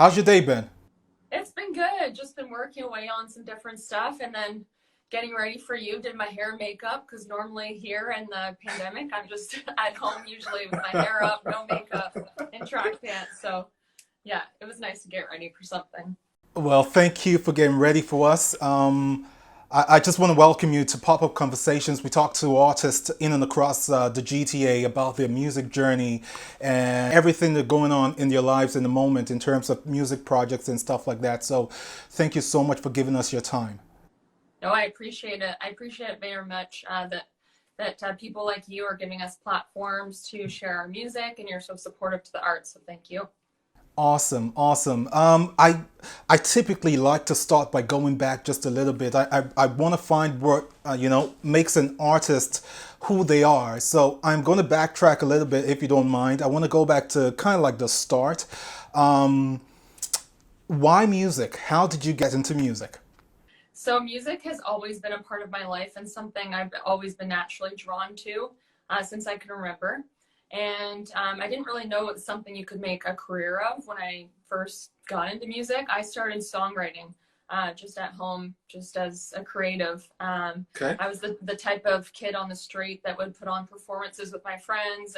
How's your day been? It's been good. Just been working away on some different stuff and then getting ready for you. Did my hair and makeup because normally here in the pandemic, I'm just at home usually with my hair up, no makeup, and track pants. So, yeah, it was nice to get ready for something. Well, thank you for getting ready for us. I just want to welcome you to Pop Up Conversations. We talk to artists in and across the GTA about their music journey and everything that's going on in their lives in the moment in terms of music projects and stuff like that. So, thank you so much for giving us your time. No, I appreciate it. I appreciate it very much that people like you are giving us platforms to share our music, and you're so supportive to the arts. So, thank you. Awesome, awesome. I typically like to start by going back just a little bit. I want to find what makes an artist who they are. So I'm going to backtrack a little bit if you don't mind. I want to go back to kind of like the start. Um, why music? How did you get into music? So music has always been a part of my life and something I've always been naturally drawn to since I can remember. And I didn't really know it was something you could make a career of when I first got into music. I started songwriting just at home, just as a creative. Okay. I was the type of kid on the street that would put on performances with my friends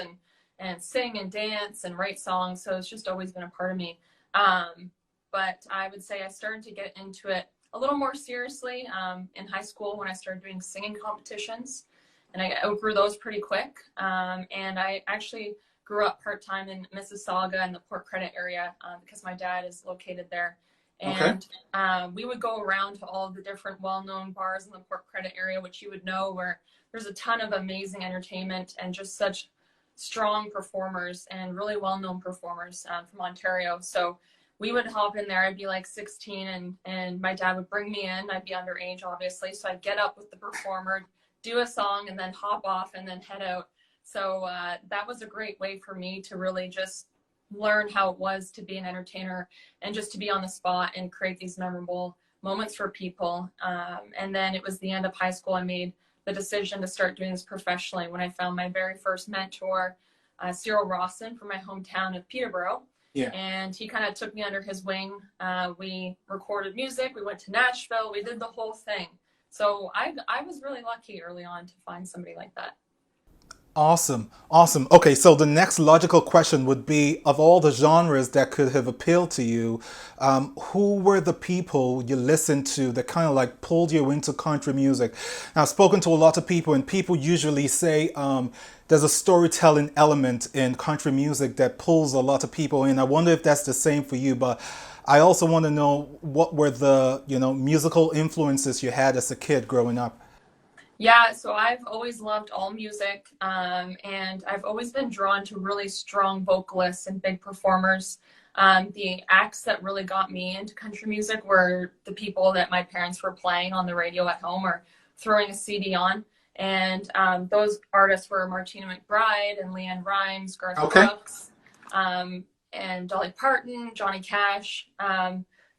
and sing and dance and write songs. So it's just always been a part of me. But I would say I started to get into it a little more seriously in high school when I started doing singing competitions, and I outgrew those pretty quick. And I actually grew up part-time in Mississauga in the Port Credit area because my dad is located there. Okay. And we would go around to all of the different well-known bars in the Port Credit area, which you would know, where there's a ton of amazing entertainment and just such strong performers and really well-known performers from Ontario. So we would hop in there. I'd be like 16 and my dad would bring me in. I'd be underage, obviously. So I'd get up with the performer, do a song, and then hop off and then head out. So that was a great way for me to really just learn how it was to be an entertainer and just to be on the spot and create these memorable moments for people. And then it was the end of high school. I made the decision to start doing this professionally when I found my very first mentor, Cyril Rawson from my hometown of Peterborough. Yeah. And he kind of took me under his wing. We recorded music. We went to Nashville. We did the whole thing. So I was really lucky early on to find somebody like that. Awesome. Awesome. Okay, so the next logical question would be of all the genres that could have appealed to you, who were the people you listened to that kind of like pulled you into country music? Now, I've spoken to a lot of people, and people usually say there's a storytelling element in country music that pulls a lot of people in. I wonder if that's the same for you, but I also want to know what were the, musical influences you had as a kid growing up? Yeah, so I've always loved all music, and I've always been drawn to really strong vocalists and big performers. The acts that really got me into country music were the people that my parents were playing on the radio at home or throwing a CD on. And those artists were Martina McBride and Leanne Rimes, Garth Okay. Brooks, and Dolly Parton, Johnny Cash.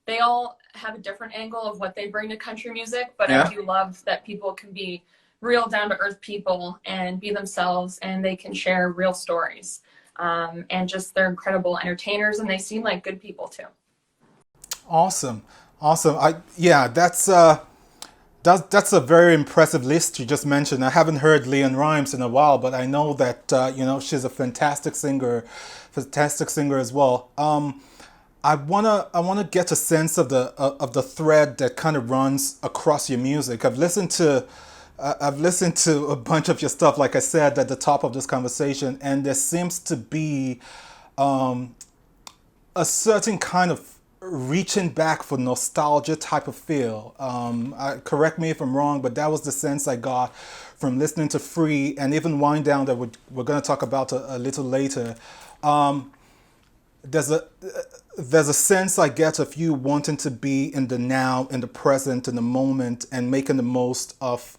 They all have a different angle of what they bring to country music, but I Yeah. do love that people can be real down to earth people and be themselves, and they can share real stories. And just they're incredible entertainers, and they seem like good people too. Awesome. Awesome. That's a very impressive list you just mentioned. I haven't heard Leanne Rhymes in a while, but I know that she's a fantastic singer as well. I wanna get a sense of the thread that kind of runs across your music. I've listened to a bunch of your stuff, like I said at the top of this conversation, and there seems to be a certain kind of reaching back for nostalgia type of feel. Correct me if I'm wrong, but that was the sense I got from listening to Free and even Wind Down that we're going to talk about a little later. Um, there's a there's a sense I get of you wanting to be in the now, in the present, in the moment, and making the most of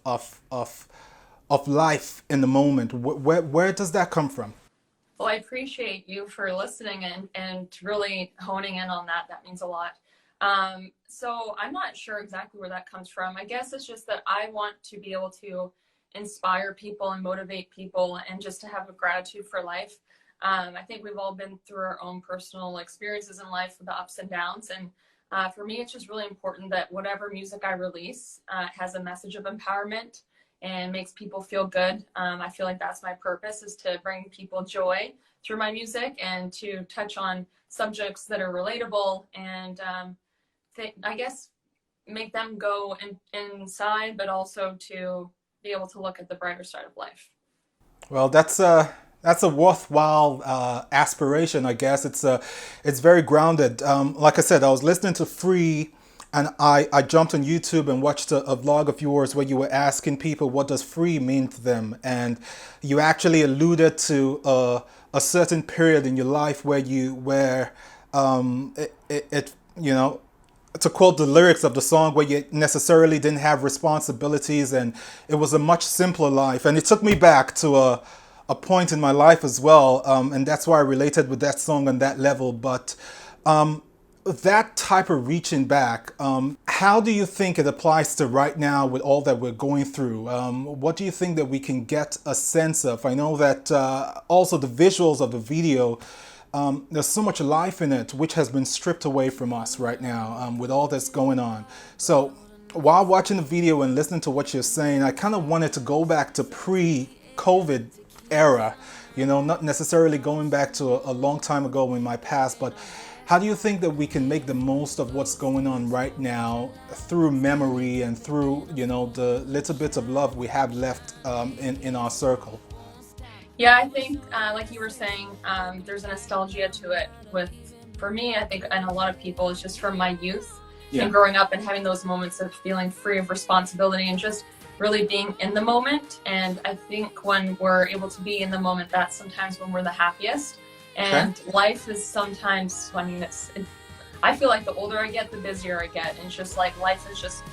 life in the moment. Where does that come from? Well, I appreciate you for listening and really honing in on that. That means a lot. So I'm not sure exactly where that comes from. I guess it's just that I want to be able to inspire people and motivate people and just to have a gratitude for life. I think we've all been through our own personal experiences in life with the ups and downs. And for me, it's just really important that whatever music I release has a message of empowerment and makes people feel good. I feel like that's my purpose, is to bring people joy through my music and to touch on subjects that are relatable and I guess make them go inside, but also to be able to look at the brighter side of life. Well, that's a worthwhile aspiration, I guess. It's very grounded. Like I said, I was listening to Free, and I jumped on YouTube and watched a vlog of yours where you were asking people what does free mean to them, and you actually alluded to a certain period in your life where it you know, to quote the lyrics of the song, where you necessarily didn't have responsibilities and it was a much simpler life. And it took me back to a point in my life as well, and that's why I related with that song on that level. But that type of reaching back, how do you think it applies to right now with all that we're going through? What do you think that we can get a sense of? I know that also the visuals of the video, there's so much life in it, which has been stripped away from us right now with all that's going on. So while watching the video and listening to what you're saying, I kind of wanted to go back to pre-COVID era, you know, not necessarily going back to a long time ago in my past, but how do you think that we can make the most of what's going on right now through memory and through, you know, the little bits of love we have left in our circle? Yeah, I think, like you were saying, there's a nostalgia to it. For me, I think, and a lot of people, it's just from my youth and growing up and having those moments of feeling free of responsibility and just really being in the moment. And I think when we're able to be in the moment, that's sometimes when we're the happiest. And life is sometimes, I mean, I feel like the older I get, the busier I get. And it's just like life is just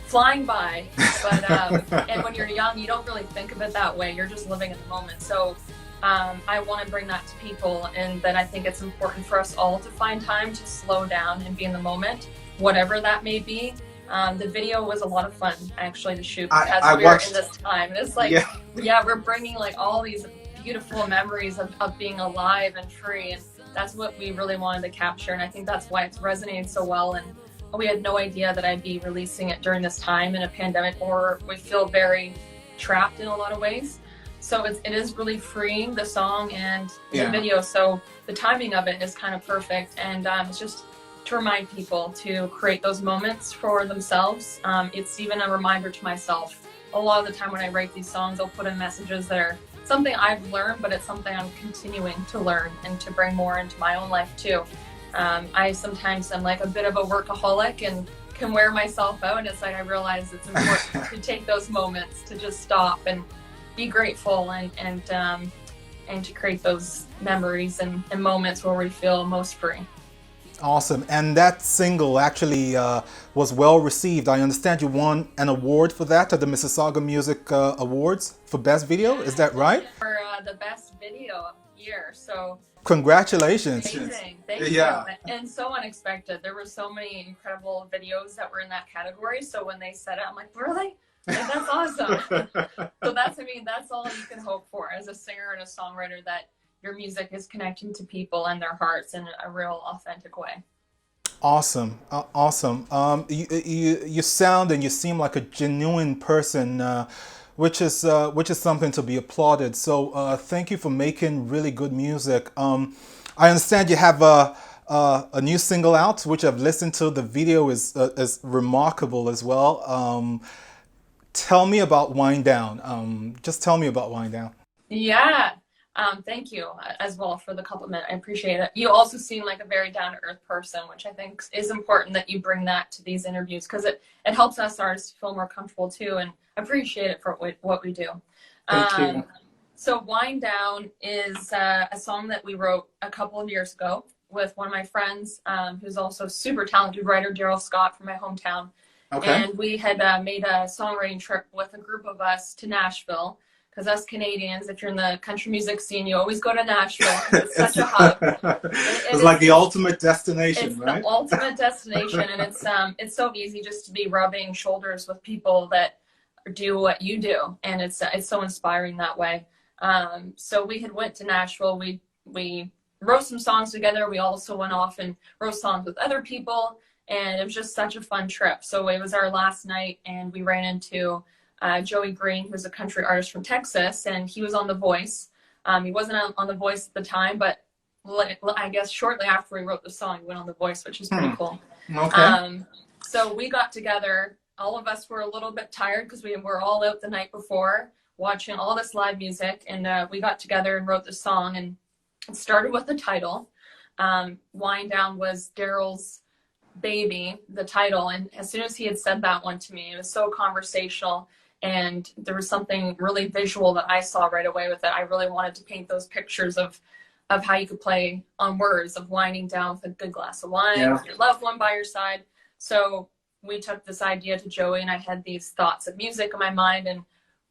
flying by, but and when you're young, you don't really think of it that way. You're just living in the moment. So I want to bring that to people, and that I think it's important for us all to find time to slow down and be in the moment, whatever that may be. The video was a lot of fun actually to shoot because we're in this time. And it's like, yeah, we're bringing like all these beautiful memories of being alive and free, and that's what we really wanted to capture. And I think that's why it's resonated so well. And we had no idea that I'd be releasing it during this time in a pandemic, or we feel very trapped in a lot of ways. So it is really freeing, the song and the video. So the timing of it is kind of perfect. And it's just to remind people to create those moments for themselves. It's even a reminder to myself. A lot of the time when I write these songs, I'll put in messages that are something I've learned, but it's something I'm continuing to learn and to bring more into my own life too. I sometimes am like a bit of a workaholic and can wear myself out. And it's like I realize it's important to take those moments to just stop and be grateful and to create those memories and moments where we feel most free. Awesome. And that single actually was well received. I understand you won an award for that at the Mississauga Music Awards for Best Video. Is that right? For the Best Video year. So congratulations. Amazing. Thank you. And so unexpected. There were so many incredible videos that were in that category. So when they said it, I'm like, really? Like, that's awesome. So that's all you can hope for as a singer and a songwriter, that your music is connecting to people and their hearts in a real authentic way. Awesome. Awesome. You sound and you seem like a genuine person, which is something to be applauded. So thank you for making really good music. I understand you have a new single out, which I've listened to. The video is remarkable as well. Tell me about Wind Down. Just tell me about Wind Down. Yeah. Thank you as well for the compliment. I appreciate it. You also seem like a very down-to-earth person, which I think is important that you bring that to these interviews, because it helps us artists feel more comfortable too, and appreciate it for what we do. Thank you. So Wind Down is a song that we wrote a couple of years ago with one of my friends, who's also a super talented writer, Daryl Scott, from my hometown. Okay. And we had made a songwriting trip with a group of us to Nashville. Because us Canadians, if you're in the country music scene, you always go to Nashville. It's such a hub. It's like the ultimate destination, right? It's the ultimate destination, and it's so easy just to be rubbing shoulders with people that do what you do, and it's so inspiring that way. So we had went to Nashville. We we wrote some songs together. We also went off and wrote songs with other people, and it was just such a fun trip. So it was our last night, and we ran into Joey Green, who's a country artist from Texas, and he was on The Voice. He wasn't on The Voice at the time, but I guess shortly after we wrote the song, he went on The Voice, which is pretty cool. Okay. So we got together. All of us were a little bit tired because we were all out the night before watching all this live music, and we got together and wrote the song. And it started with the title. Wind Down was Daryl's baby, the title, and as soon as he had said that one to me, it was so conversational, and there was something really visual that I saw right away with it. I really wanted to paint those pictures of how you could play on words, of winding down with a good glass of wine, with your loved one by your side. So we took this idea to Joey, and I had these thoughts of music in my mind, and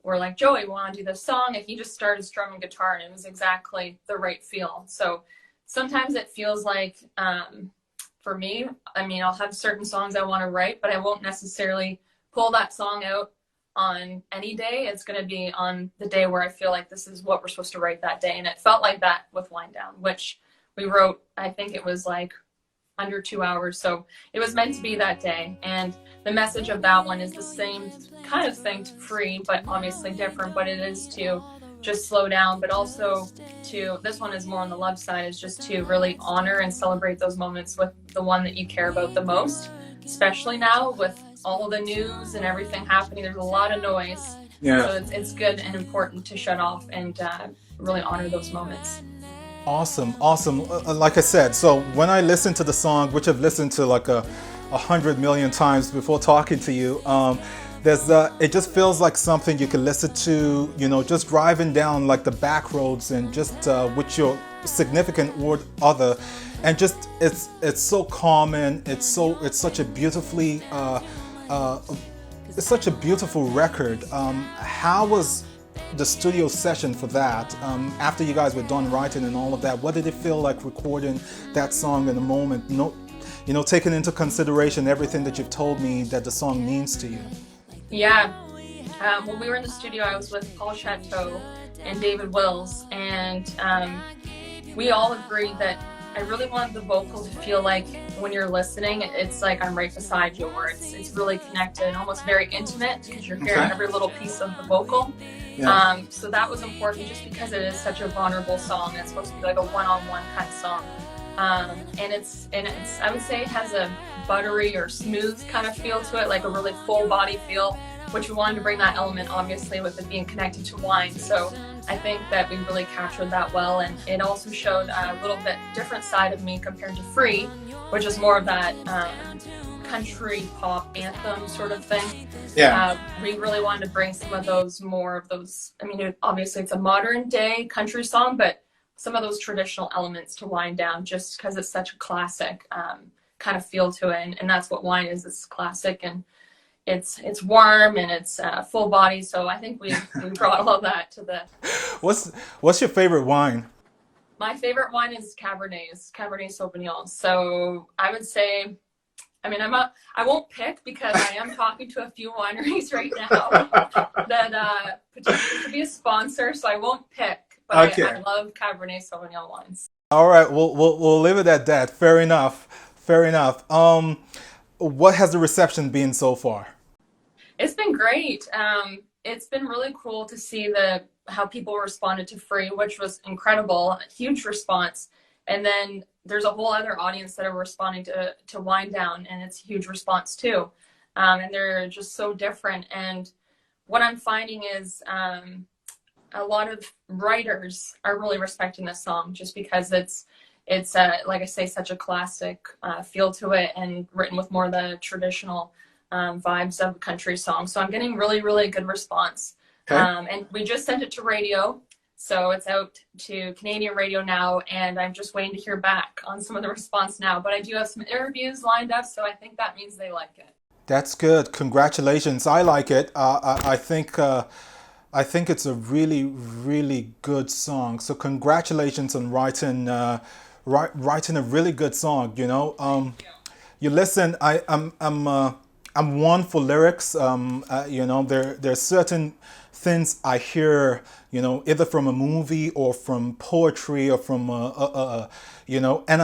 we're like, Joey, we want to do this song, and he just started strumming guitar, and it was exactly the right feel. So sometimes it feels like, for me, I mean, I'll have certain songs I want to write, but I won't necessarily pull that song out on any day. It's going to be on the day where I feel like this is what we're supposed to write that day. And it felt like that with Wind Down, which we wrote, I think it was like under 2 hours. So it was meant to be that day. And the message of that one is the same kind of thing to Free, but obviously different. But it is to just slow down, but also to, this one is more on the love side, is just to really honor and celebrate those moments with the one that you care about the most, especially now with all of the news and everything happening. There's a lot of noise. So it's good and important to shut off and really honor those moments. Awesome. Like I said, so when I listen to the song, which I've listened to like 100 million times before talking to you, it just feels like something you can listen to, just driving down like the back roads and just with your significant other, and just it's so calming. It's such a beautifully it's such a beautiful record. How was the studio session for that? After you guys were done writing and all of that, what did it feel like recording that song in the moment? Taking into consideration everything that you've told me that the song means to you. Yeah. When we were in the studio, I was with Paul Chateau and David Wills, and we all agreed that I really wanted the vocal to feel like when you're listening, it's like I'm right beside you, where it's really connected and almost very intimate because you're hearing every little piece of the vocal. So that was important just because it is such a vulnerable song. It's supposed to be like a one-on-one kind of song. And it's I would say it has a buttery or smooth kind of feel to it, like a really full body feel, which we wanted to bring that element, obviously, with it being connected to wine. So I think that we really captured that well, and it also showed a little bit different side of me compared to Free, which is more of that country pop anthem sort of thing. We really wanted to bring some of those, I mean, obviously it's a modern day country song, but some of those traditional elements to Wind Down, just because it's such a classic kind of feel to it, and that's what wine is. It's classic, and it's warm, and it's full body. So I think we brought all of that to the. What's your favorite wine? My favorite wine is Cabernet Sauvignon. So I would say, I mean, I won't pick because I am talking to a few wineries right now that potentially could be a sponsor. So I won't pick. But I love Cabernet Sauvignon wines. All right, we'll leave it at that. Fair enough. What has the reception been so far? It's been great. It's been really cool to see how people responded to Free, which was incredible, a huge response. And then there's a whole other audience that are responding to Wind Down, and it's a huge response too. And they're just so different. And what I'm finding is a lot of writers are really respecting this song just because it's like I say, such a classic feel to it, and written with more of the traditional vibes of a country song. So I'm getting really, really good response. And we just sent it to radio, so it's out to Canadian radio now, and I'm just waiting to hear back on some of the response now. But I do have some interviews lined up, so I think that means they like it. That's good. Congratulations. I like it. I think it's a really, really good song. So congratulations on writing a really good song. You listen. I'm one for lyrics. There's certain things I hear, either from a movie or from poetry or from and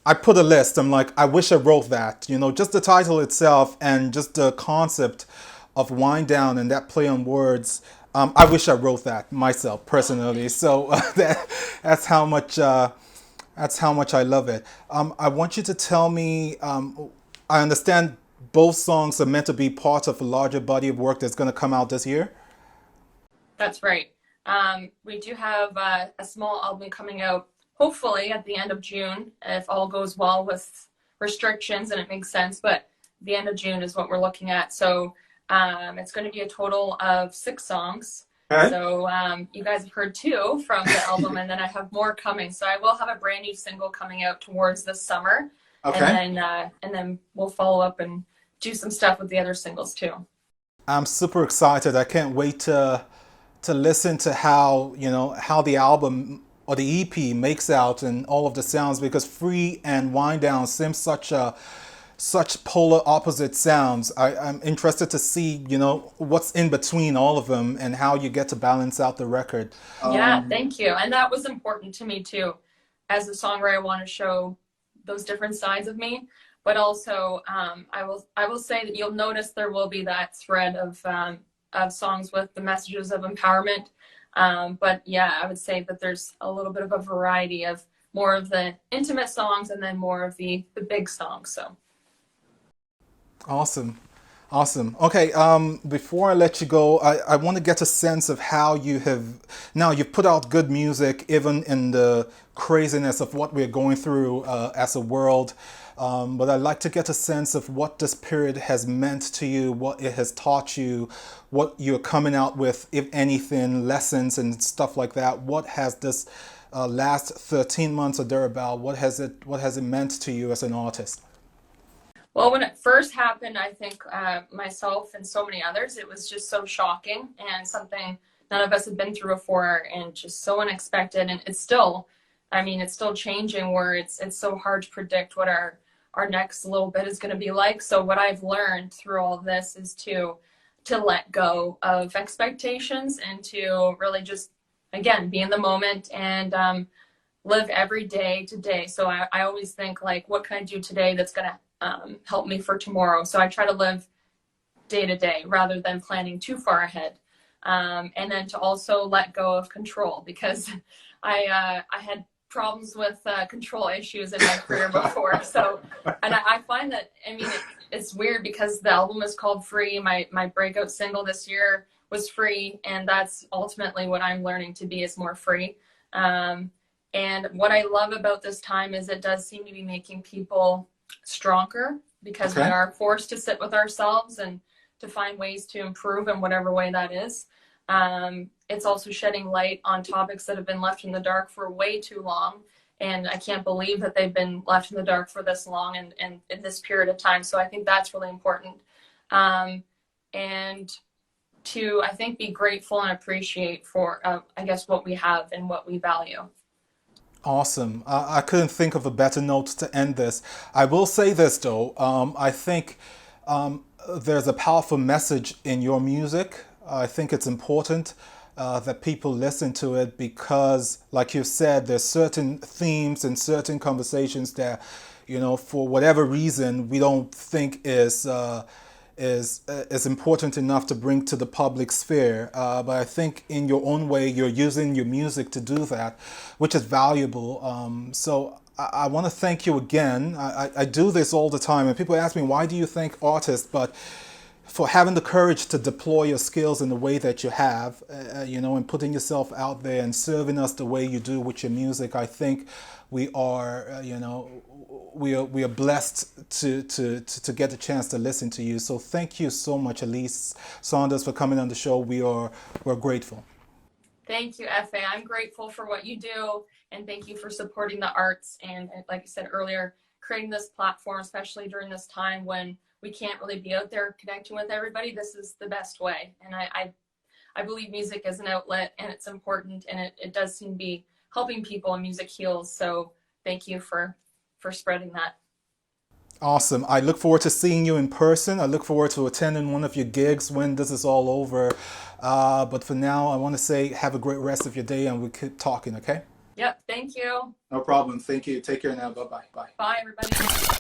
I put a list. I'm like, I wish I wrote that. Just the title itself and just the concept of wind down and that play on words. I wish I wrote that myself personally. So that's how much. That's how much I love it. I want you to tell me. I understand both songs are meant to be part of a larger body of work that's going to come out this year. That's right. We do have a small album coming out, hopefully at the end of June, if all goes well with restrictions and it makes sense. But the end of June is what we're looking at. So it's going to be a total of 6 songs. Okay. So you guys have heard 2 from the album, and then I have more coming. So I will have a brand new single coming out towards this summer. Okay. And then we'll follow up and do some stuff with the other singles too. I'm super excited. I can't wait to listen to how the album or the EP makes out and all of the sounds, because Free and Wind Down seem such polar opposite sounds. I'm interested to see, what's in between all of them and how you get to balance out the record. Yeah, thank you. And that was important to me too. As a songwriter, I want to show those different sides of me, but also I will say that you'll notice there will be that thread of songs with the messages of empowerment. But yeah, I would say that there's a little bit of a variety of more of the intimate songs and then more of the big songs. So. Awesome. Okay, before I let you go, I want to get a sense of how you've put out good music, even in the craziness of what we're going through as a world. But I'd like to get a sense of what this period has meant to you, what it has taught you, what you're coming out with, if anything, lessons and stuff like that. What has this last 13 months or thereabout, what has it meant to you as an artist? Well, when it first happened, I think myself and so many others, it was just so shocking and something none of us had been through before, and just so unexpected. And it's still changing, where it's so hard to predict what our next little bit is going to be like. So what I've learned through all of this is to let go of expectations and to really just, again, be in the moment and live every day to day. So I always think, like, what can I do today that's going to help me for tomorrow? So I try to live day to day rather than planning too far ahead. And then to also let go of control, because I had problems with control issues in my career before. So, and I find that, it's weird because the album is called Free. My breakout single this year was Free. And that's ultimately what I'm learning to be, is more free. And what I love about this time is it does seem to be making people stronger, because we are forced to sit with ourselves and to find ways to improve in whatever way that is. It's also shedding light on topics that have been left in the dark for way too long, and I can't believe that they've been left in the dark for this long and in this period of time. So I think that's really important, and to, I think, be grateful and appreciate for I guess what we have and what we value. Awesome. I couldn't think of a better note to end this. I will say this, though. I think there's a powerful message in your music. I think it's important that people listen to it because, like you said, there's certain themes and certain conversations that, for whatever reason, we don't think is important enough to bring to the public sphere. But I think in your own way, you're using your music to do that, which is valuable. So I want to thank you again. I do this all the time, and people ask me, why do you thank artists? But for having the courage to deploy your skills in the way that you have, and putting yourself out there and serving us the way you do with your music. I think we are, we are blessed to get a chance to listen to you. So thank you so much, Elyse Saunders, for coming on the show. We're grateful. Thank you, F.A. I'm grateful for what you do, and thank you for supporting the arts. And like I said earlier, creating this platform, especially during this time when we can't really be out there connecting with everybody. This is the best way. And I believe music is an outlet, and it's important, and it does seem to be helping people, and music heals. So thank you for spreading that. Awesome. I look forward to seeing you in person. I look forward to attending one of your gigs when this is all over. But for now, I want to say have a great rest of your day and we keep talking, okay? Yep. Thank you. No problem. Thank you. Take care now. Bye-bye. Bye. Bye, everybody.